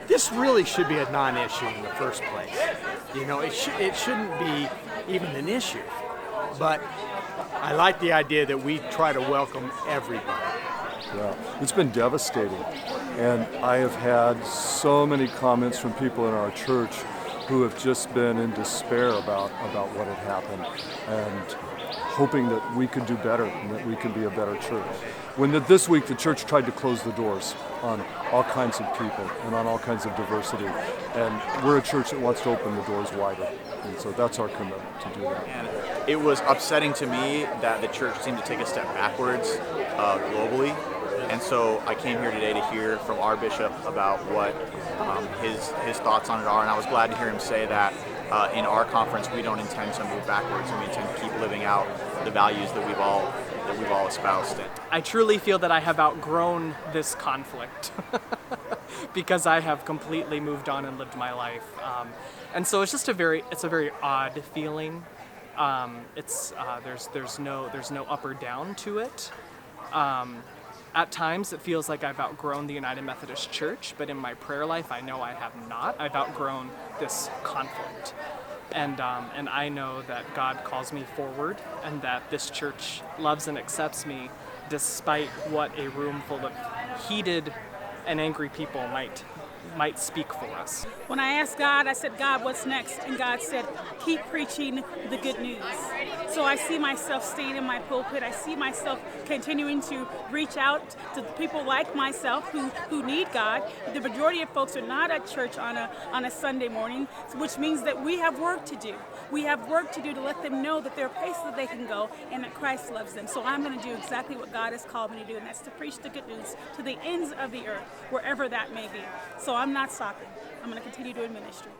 this really should be a non-issue in the first place. You know, it shouldn't be even an issue. But I like the idea that we try to welcome everybody. Yeah, it's been devastating. And I have had so many comments from people in our church who have just been in despair about what had happened and hoping that we could do better and that we can be a better church. This week the church tried to close the doors on all kinds of people and on all kinds of diversity. And we're a church that wants to open the doors wider. And so that's our commitment to do that. And it was upsetting to me that the church seemed to take a step backwards globally. And so I came here today to hear from our bishop about what his thoughts on it are. And I was glad to hear him say that in our conference we don't intend to move backwards, and we intend to keep living out the values that we've all espoused. I truly feel that I have outgrown this conflict because I have completely moved on and lived my life. And so it's a very odd feeling. There's no up or down to it. At times, it feels like I've outgrown the United Methodist Church, but in my prayer life, I know I have not. I've outgrown this conflict. And I know that God calls me forward, and that this church loves and accepts me despite what a room full of heated and angry people might speak for us. When I asked God, I said, God, what's next? And God said, keep preaching the good news. So I see myself staying in my pulpit. I see myself continuing to reach out to people like myself who need God. The majority of folks are not at church on a Sunday morning, which means that we have work to do. We have work to do to let them know that there are places that they can go and that Christ loves them. So I'm going to do exactly what God has called me to do, and that's to preach the good news to the ends of the earth, wherever that may be. So I'm not stopping. I'm going to continue doing ministry.